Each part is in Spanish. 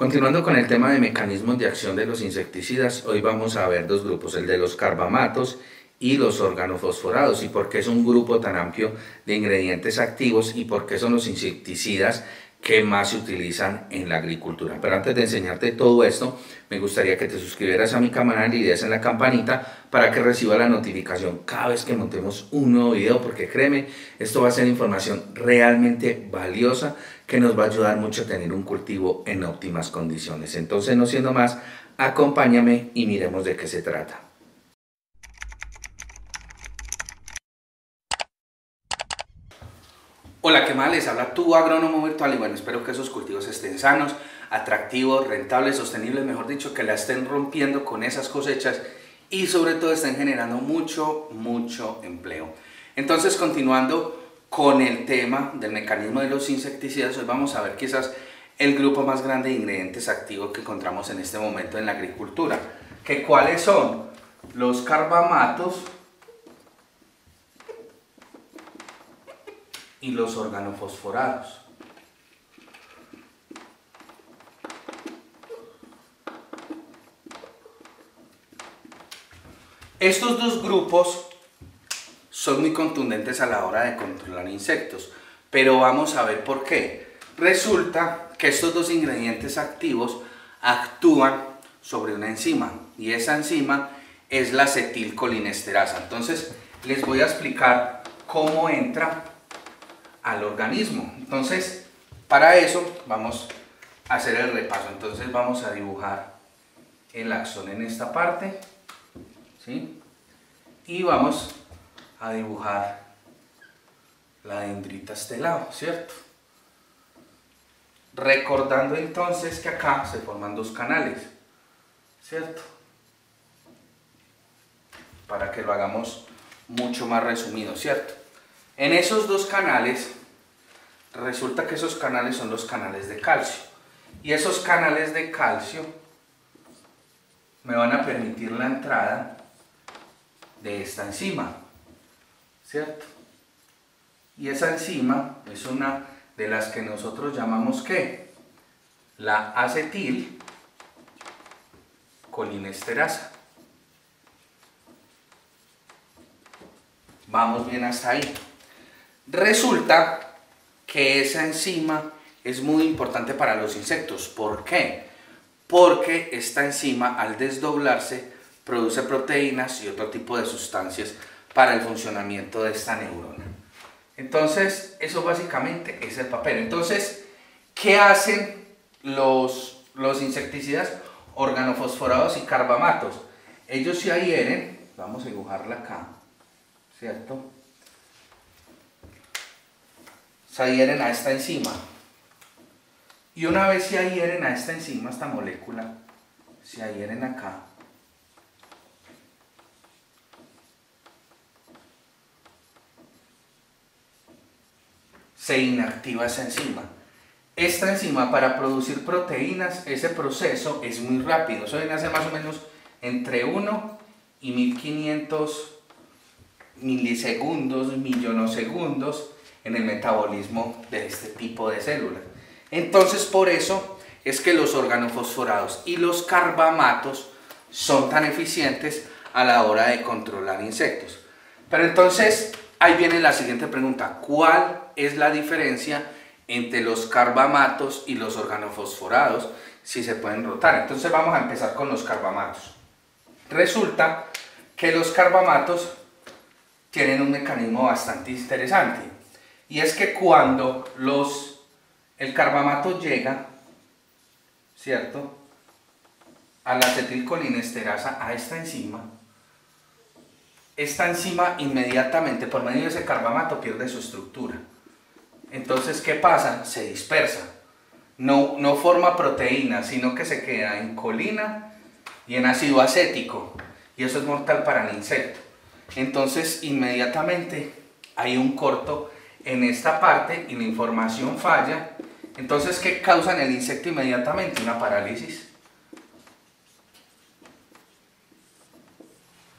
Continuando con el tema de mecanismos de acción de los insecticidas, hoy vamos a ver dos grupos, el de los carbamatos y los organofosforados, y por qué es un grupo tan amplio de ingredientes activos y por qué son los insecticidas que más se utilizan en la agricultura. Pero antes de enseñarte todo esto, me gustaría que te suscribieras a mi canal y des en la campanita para que reciba la notificación cada vez que montemos un nuevo video, porque créeme, esto va a ser información realmente valiosa que nos va a ayudar mucho a tener un cultivo en óptimas condiciones. Entonces, no siendo más, acompáñame y miremos de qué se trata. Hola, ¿qué más? Les habla tu agrónomo virtual y bueno, espero que esos cultivos estén sanos, atractivos, rentables, sostenibles, mejor dicho, que la estén rompiendo con esas cosechas y sobre todo estén generando mucho empleo. Entonces, continuando con el tema del mecanismo de los insecticidas, hoy vamos a ver quizás el grupo más grande de ingredientes activos que encontramos en este momento en la agricultura. ¿Que cuáles son? Los carbamatos y los organofosforados. Estos dos grupos son muy contundentes a la hora de controlar insectos, pero vamos a ver por qué. Resulta que estos dos ingredientes activos actúan sobre una enzima y esa enzima es la acetilcolinesterasa. Entonces les voy a explicar cómo entra al organismo. Entonces, para eso vamos a hacer el repaso. Entonces vamos a dibujar el axón en esta parte, ¿sí? Y vamos a dibujar la dendrita a este lado, ¿cierto? Recordando entonces que acá se forman dos canales, ¿cierto? Para que lo hagamos mucho más resumido, ¿cierto? En esos dos canales, resulta que esos canales son los canales de calcio. Y esos canales de calcio me van a permitir la entrada de esta enzima, ¿cierto? Y esa enzima es una de las que nosotros llamamos ¿qué? La acetilcolinesterasa. Vamos bien hasta ahí. Resulta que esa enzima es muy importante para los insectos. ¿Por qué? Porque esta enzima al desdoblarse produce proteínas y otro tipo de sustancias para el funcionamiento de esta neurona. Entonces, eso básicamente es el papel. Entonces, ¿qué hacen los insecticidas organofosforados y carbamatos? Ellos se adhieren, vamos a dibujarla acá, ¿cierto? Se adhieren a esta enzima. Y una vez se adhieren a esta enzima, esta molécula, se adhieren acá. Se inactiva esa enzima. Esta enzima, para producir proteínas, ese proceso es muy rápido. Eso viene a ser más o menos entre 1 y 1500 milisegundos, millonosegundos en el metabolismo de este tipo de células. Entonces, por eso es que los organofosforados y los carbamatos son tan eficientes a la hora de controlar insectos. Pero entonces, ahí viene la siguiente pregunta: ¿cuál es la diferencia entre los carbamatos y los organofosforados si se pueden rotar? Entonces vamos a empezar con los carbamatos. Resulta que los carbamatos tienen un mecanismo bastante interesante, y es que cuando el carbamato llega, ¿cierto?, a la acetilcolinesterasa, a esta enzima inmediatamente por medio de ese carbamato pierde su estructura. Entonces, ¿qué pasa? Se dispersa. No forma proteína, sino que se queda en colina y en ácido acético, y eso es mortal para el insecto. Entonces, inmediatamente hay un corto en esta parte y la información falla. Entonces, ¿qué causa en el insecto inmediatamente? Una parálisis.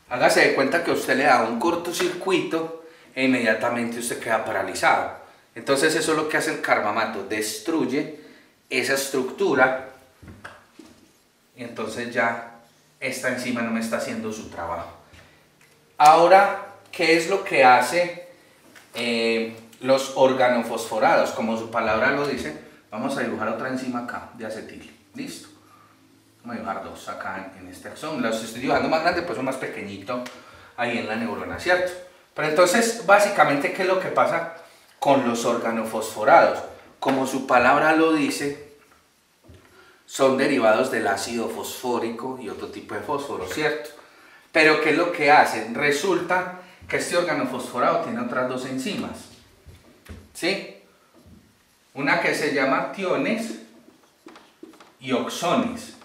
Hágase de cuenta que usted le da un cortocircuito e inmediatamente usted queda paralizado. Entonces eso es lo que hace el carbamato, destruye esa estructura y entonces ya esta enzima no me está haciendo su trabajo. Ahora, ¿qué es lo que hace los organofosforados? Como su palabra lo dice, vamos a dibujar otra enzima acá de acetil. ¿Listo? Vamos a dibujar dos acá en este axón. Los estoy dibujando más grande, pues son más pequeñito ahí en la neurona, ¿cierto? Pero entonces, básicamente, ¿qué es lo que pasa con los organofosforados? Como su palabra lo dice, son derivados del ácido fosfórico y otro tipo de fósforo, ¿cierto? Pero ¿qué es lo que hacen? Resulta que este organofosforado tiene otras dos enzimas, ¿sí? Una que se llama tiones y oxones.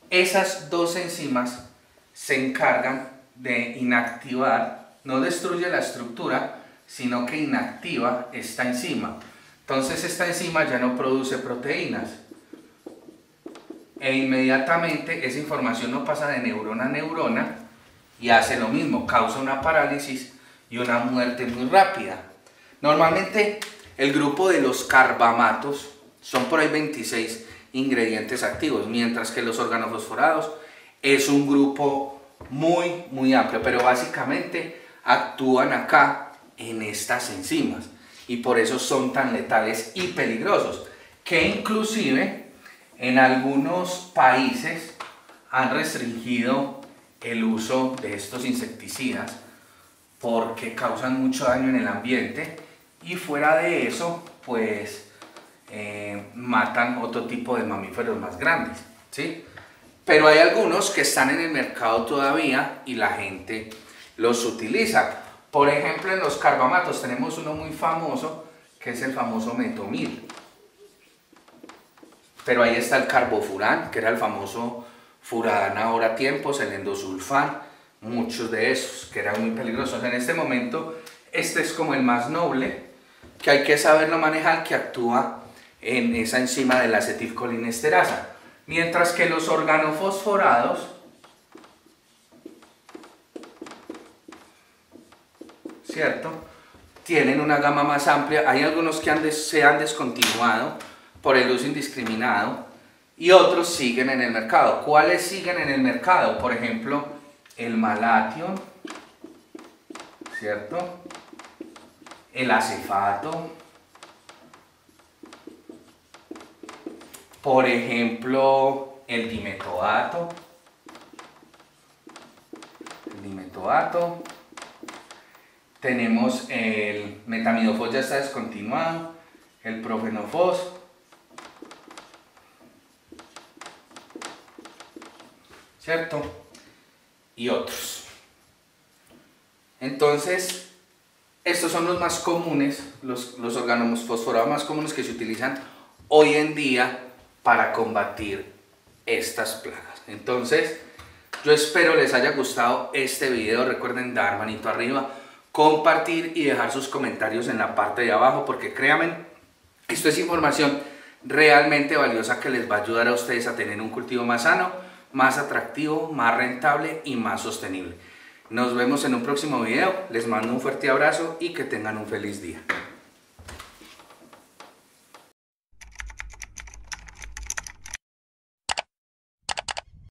Esas dos enzimas se encargan de inactivar, no destruye la estructura, sino que inactiva esta enzima. Entonces esta enzima ya no produce proteínas e inmediatamente esa información no pasa de neurona a neurona y hace lo mismo, causa una parálisis y una muerte muy rápida. Normalmente el grupo de los carbamatos son por ahí 26 ingredientes activos, mientras que los organofosforados es un grupo muy amplio, pero básicamente actúan acá en estas enzimas y por eso son tan letales y peligrosos, que inclusive en algunos países han restringido el uso de estos insecticidas porque causan mucho daño en el ambiente y fuera de eso pues matan otro tipo de mamíferos más grandes, ¿sí? Pero hay algunos que están en el mercado todavía y la gente los utiliza. Por ejemplo, en los carbamatos tenemos uno muy famoso que es el famoso metomil. Pero ahí está el carbofurán, que era el famoso furadán ahora tiempos, el endosulfán, muchos de esos que eran muy peligrosos. En este momento, este es como el más noble, que hay que saberlo manejar, que actúa en esa enzima de la acetilcolinesterasa. Mientras que los organofosforados ¿cierto? Tienen una gama más amplia. Hay algunos que se han descontinuado por el uso indiscriminado y otros siguen en el mercado. ¿Cuáles siguen en el mercado? Por ejemplo, el malation, ¿cierto? El acefato, por ejemplo, el dimetoato, tenemos el metamidofos, ya está descontinuado, el profenofos, ¿cierto? Y otros. Entonces, estos son los más comunes, los organofosforados más comunes que se utilizan hoy en día para combatir estas plagas. Entonces, yo espero les haya gustado este video. Recuerden dar manito arriba, compartir y dejar sus comentarios en la parte de abajo, porque créanme, esto es información realmente valiosa que les va a ayudar a ustedes a tener un cultivo más sano, más atractivo, más rentable y más sostenible. Nos vemos en un próximo video. Les mando un fuerte abrazo y que tengan un feliz día.